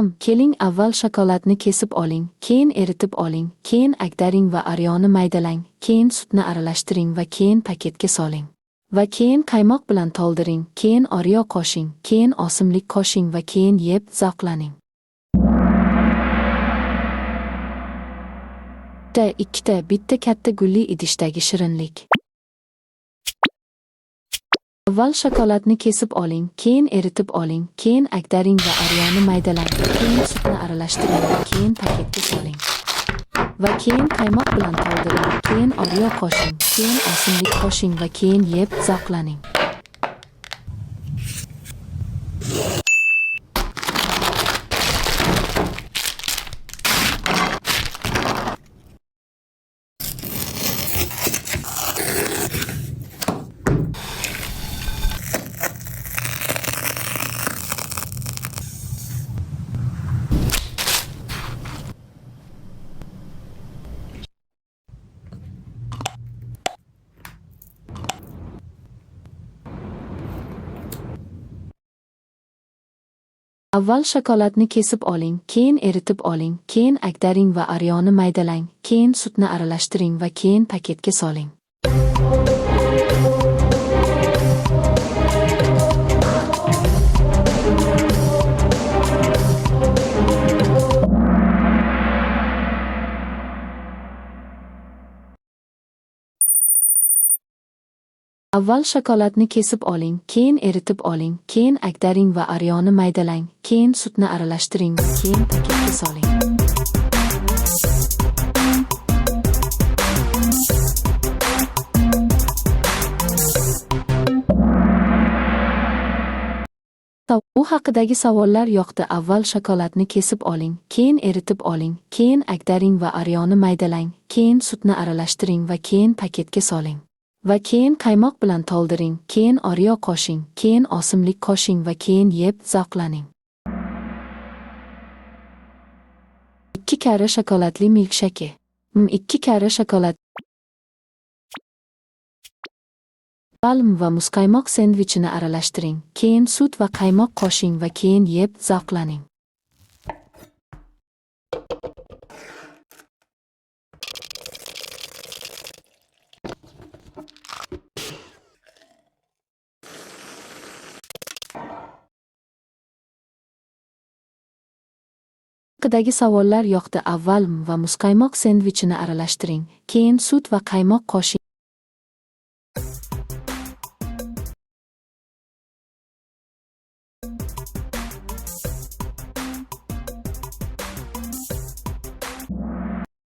Keling, avval shokoladni kesib oling, keyin eritib oling, keyin agdaring va aryoni maydalang, keyin sutni aralashtiring va keyin paketga soling. Va keyin qaymoq bilan to'ldiring, keyin oreo qo'shing, keyin osimlik qo'shing va keyin yeb zavqlaning. Bitta katta gulli idishdagi shirinlik. Avval shokoladni kesib oling, keyin eritib oling, keyin agdaring va aryoni maydalang, keyin sutni aralashtiring va keyin paketga soling. Va keyin qaymoq bilan to'ldiring, keyin oreo qo'shing, keyin osimlik qo'shing va keyin yeb zavqlaning. Avval shokoladni kesib oling, keyin eritib oling, keyin agdaring va aryoni maydalang, keyin sutni aralashtiring va keyin paketga soling. Avval shokoladni kesib oling, keyin eritib oling, keyin agdaring va aryoni maydalang, keyin sutni aralashtiring va keyin paketga soling. Bu haqidagi savollar yoqdi. Avval shokoladni kesib oling, keyin eritib oling, keyin agdaring va aryoni maydalang, keyin sutni aralashtiring va keyin paketga soling. Va keyin qaymoq bilan to'ldiring, keyin oreo qo'shing, keyin osimlik qo'shing va keyin yeb zavqlaning. 2 karra shokoladli milkshake. 2 karra shokolad palm va muzqaymoq sendvichini aralashtiring, keyin sut va qaymoq qo'shing va keyin yeb zavqlaning. Haqidagi savollar yoqdi. Avval va muzqaymoq sendvichini aralashtiring, keyin sut va qaymoq qo'shing.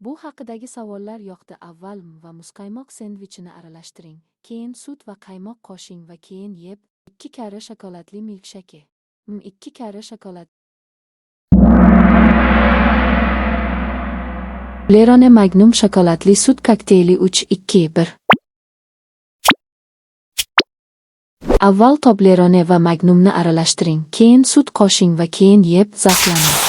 Bu haqidagi savollar yoqdi. Avval va muzqaymoq sendvichini aralashtiring, keyin sut va qaymoq qo'shing va keyin yeb. 2 karra shokoladli milkshake. 2 karra shokolad Toblerone Magnum shokoladli sut kokteyli 3-2-1. Avval Toblerone va Magnumni aralashtiring, keyin sut qo'shing va keyin yeb zavqlaning.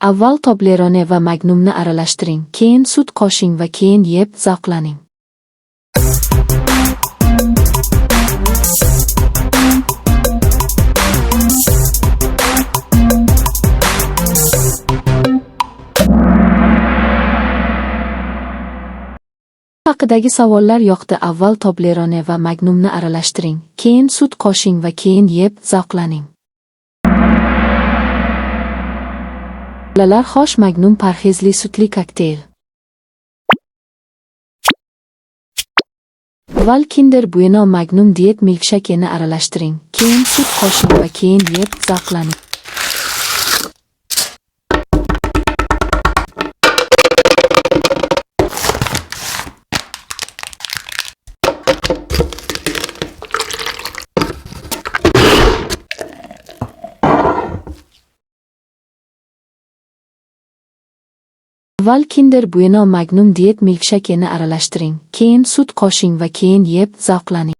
Avval Toblerone va Magnumni aralashtiring, keyin sut qo'shing va keyin yeb zavqlaning. Haqidagi savollar yoqdi. Avval Toblerone va Magnumni aralashtiring, keyin sut qo'shing va keyin yeb zavqlaning. Bolalar xosh, Magnum parhezli sutli kokteyl. Avval Kinder Bueno Magnum Diet milkshake'ni aralashtiring, keyin sut qo'shing va keyin yeb zavqlaning. Avval Kinder Bueno Magnum Diet milkshake'ni aralashtiring, keyin sut qo'shing va keyin yeb zavqlaning.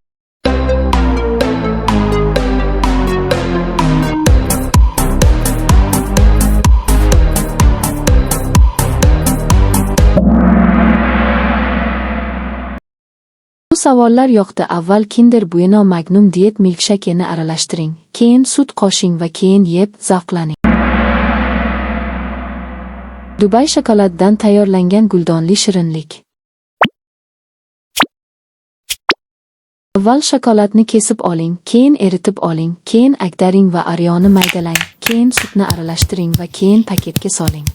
savollar yoqdi. Avval Kinder Bueno Magnum Diet milkshake'ni aralashtiring, keyin sut qo'shing va keyin yeb, zavqlaning. Dubay shokoladidan tayyorlangan guldonli shirinlik. Avval shokoladni kesib oling, keyin eritib oling, keyin agdaring va aryoni maydalang, keyin sutni aralashtiring va keyin paketga soling.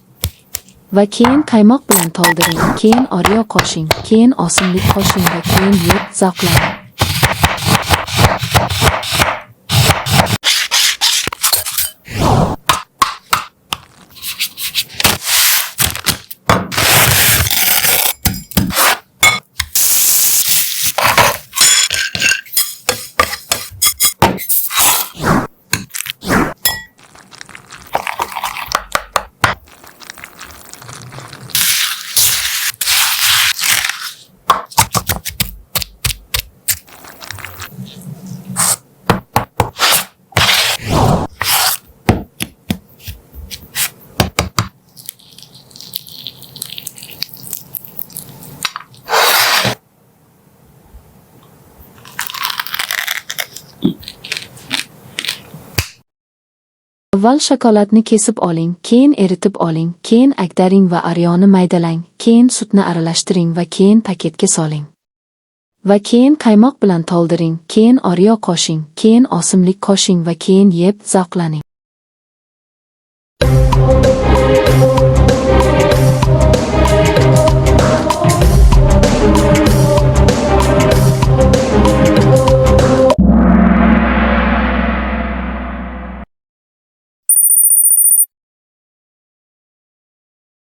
Va keyin qaymoq bilan to'ldiring, keyin Oreo qo'shing, keyin osimlik qo'shing va keyin yeb, zavqlaning. Avval shokoladni kesib oling, keyin eritib oling, keyin agdaring va aryoni maydalang, keyin sutni aralashtiring va keyin paketga soling. Va keyin qaymoq bilan to'ldiring, keyin Oreo qo'shing, keyin osimlik qo'shing va keyin yeb, zavqlaning.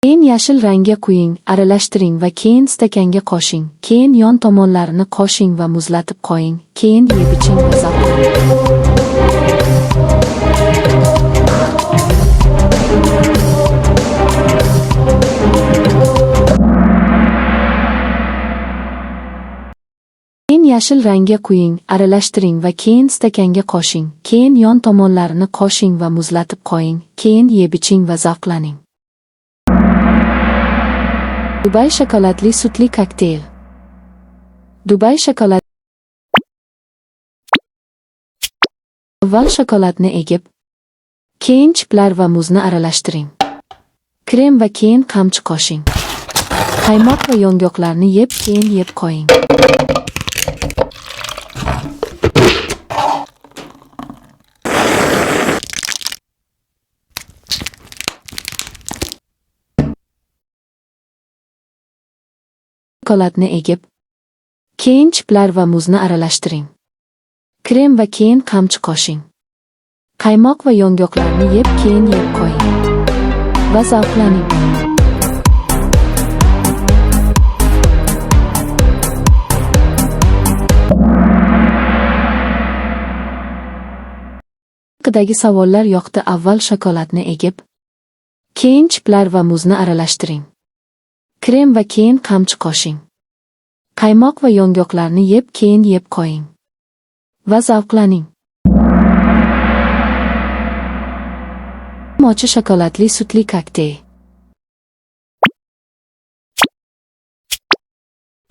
Keyin yashil rangga quying, aralashtiring va keyin stakanga qo'shing, keyin yon tomonlarini qo'shing va muzlatib qo'ying, keyin yeb iching va zavqlaning. Keyin yashil rangga quying, aralashtiring va keyin stakanga qo'shing, keyin yon tomonlarini qo'shing va muzlatib qo'ying, keyin yeb iching va zavqlaning. Dubay shokoladli sutli kokteyl. Dubay shokolad. Avval shokoladni egib, keyin chiplar va muzni aralashtiring. Krem va keyin qamchi qo'shing. Qaymoq va yong'oqlarni yeb, keyin yeb qo'ying. Shokoladni egib, keyin chiplar va muzni aralashtiring. Krem va keyin qamchi qo'shing. Qaymoq va yong'oqlarni yeb, keyin yeb qo'ying. Va zavqlaning. Haqidagi savollar yoqdi. Avval shokoladni egib, keyin chiplar va muzni aralashtiring. Krem va keyin qamchi qo'shing. Qaymoq va yong'oqlarni yeb, keyin yeb qo'ying. Va zavqlaning. Mochi shokoladli sutli kokteyl.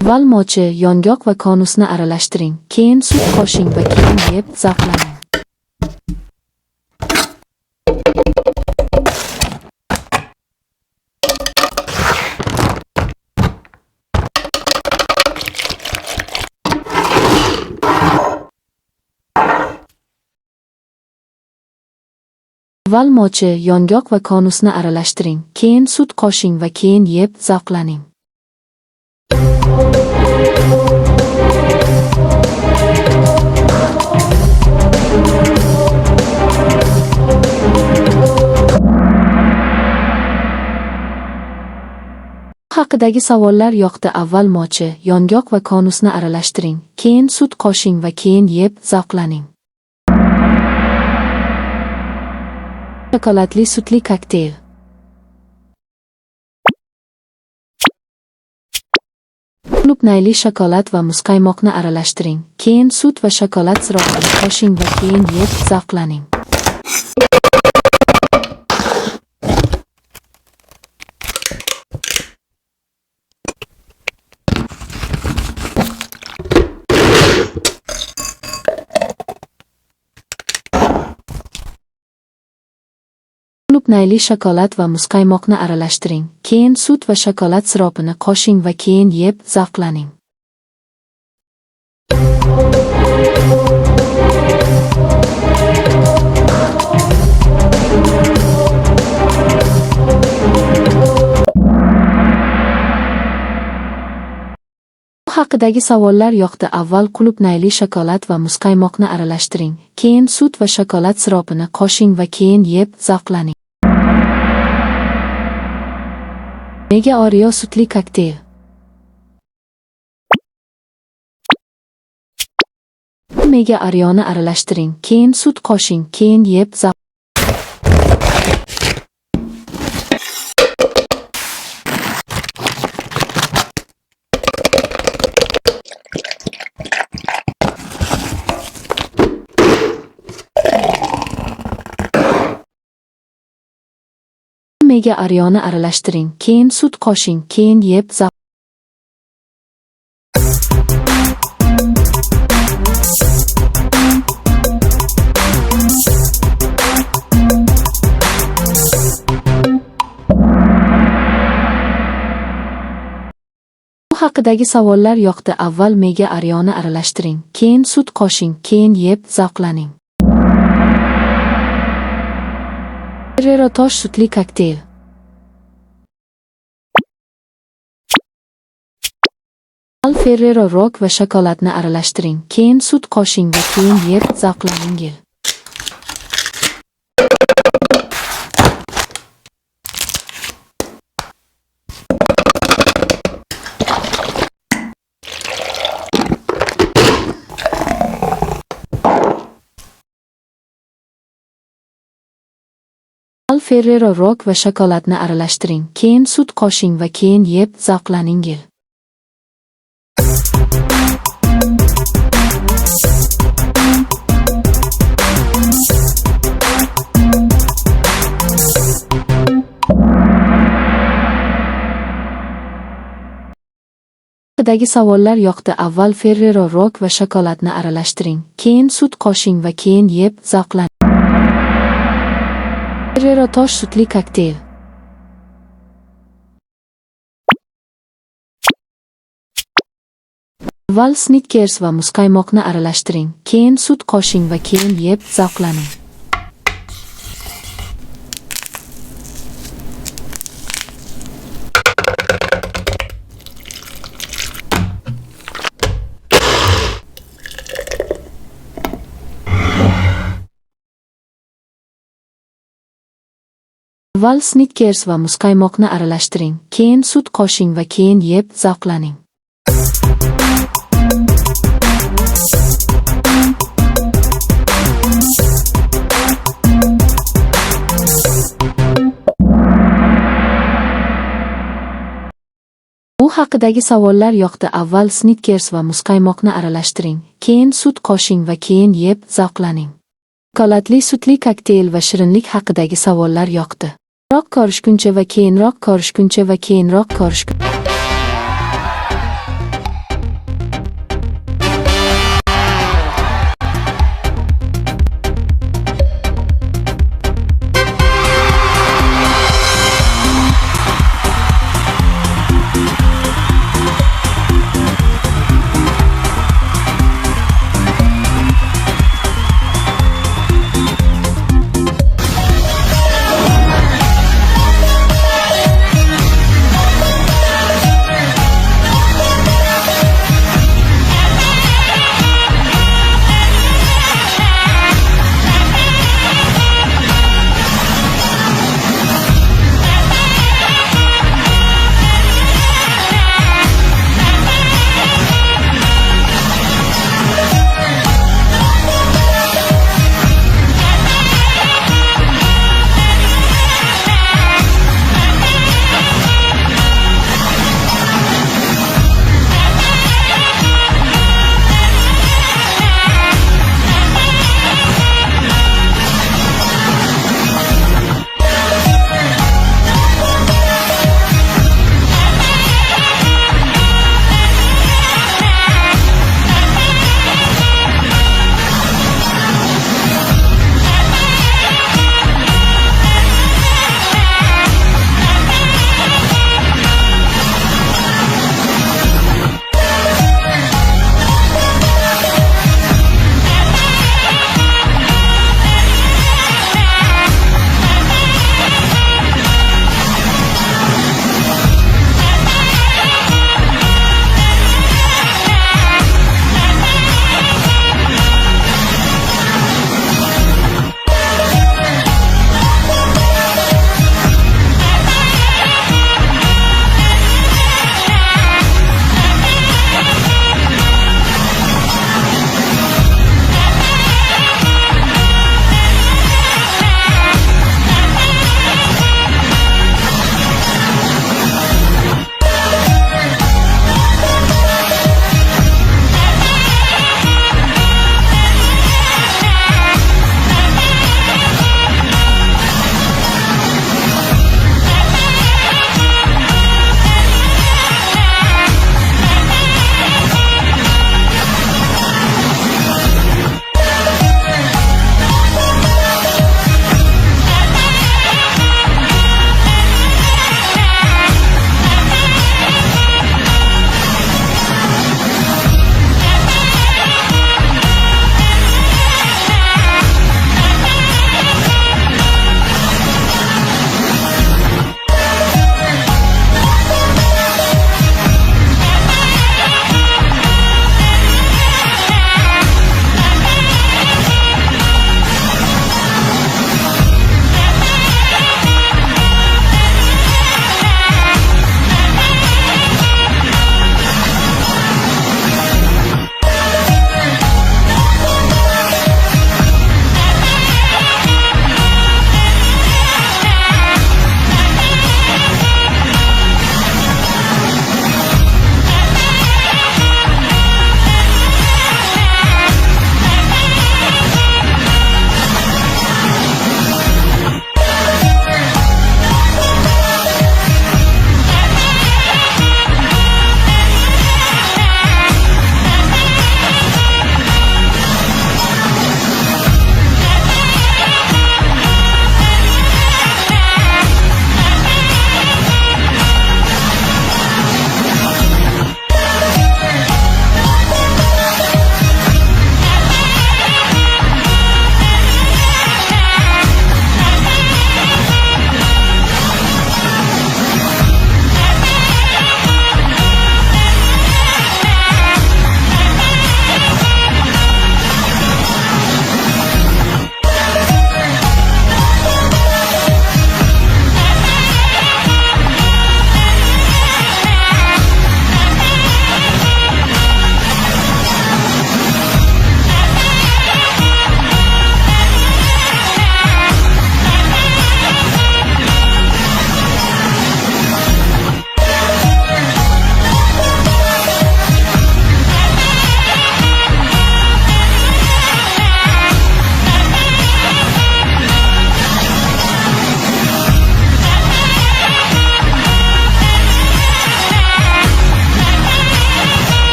Avval mochi, yong'oq va konusni aralashtiring, keyin sut qo'shing va keyin yeb, zavqlaning. Avval mochi, yong'oq va konusni aralashtiring, keyin sut qo'shing va keyin yeb, zavqlaning. Haqidagi savollar yoqdi. Avval mochi, yong'oq va konusni aralashtiring, keyin sut qo'shing va keyin yeb, zavqlaning. Shokoladli sutli kokteyl. Klubnayli shokolad va muzqaymoqni aralashtiring, keyin sut va shokolad siropini qo'shing va keyin yeb, zavqlaning. qulub nayli shokolad va muzqaymoqni aralashtiring. Keyin sut va shokolad siropini qo'shing va keyin yeb, zavqlaning. Haqidagi savollar yoqdi. Avval qulub nayli shokolad va muzqaymoqni aralashtiring. Keyin sut va shokolad siropini qo'shing va keyin yeb, zavqlaning. Mega Oreo sutli kokteyl. Mega Oreoni aralashtiring. Keyin sut qo'shing. Keyin yeb, zavqlaning. Mega Oreoni aralashtiring. Keyin sut qo'shing. Keyin yeb, zavqlaning. Haqidagi savollar yoqdi. Avval Mega Oreoni aralashtiring. Keyin sut qo'shing. Keyin yeb, zavqlaning. Ferrero tosh sutli kokteyl. Ferrero Rock va shokoladni aralashtiring. Keyin sut qo'shing va keyin yeb, zavqlaning. Ferrero Rock va shokoladni aralashtiring. Keyin sut qo'shing va keyin yeb, zavqlaning. Haqidagi savollar yoqdi. Avval Ferrero Rock va shokoladni aralashtiring. Keyin sut qo'shing va keyin yeb, zavqlaning. Ferrero tosh sutli kokteyl. Avval Snickers va muzqaymoqni aralashtiring. Keyin sut qo'shing va keyin yeb, zavqlaning. Avval Snickers va muzqaymoqni aralashtiring. Keyin sut qo'shing va keyin yeb, zavqlaning. Bu haqidagi savollar yoqdi. Avval Snickers va muzqaymoqni aralashtiring. Keyin sut qo'shing va keyin yeb, zavqlaning. Shokoladli sutli kokteyl va shirinlik haqidagi savollar yoqdi. Ko'rishguncha va keyinroq ko'rishguncha va keyinroq ko'rishguncha.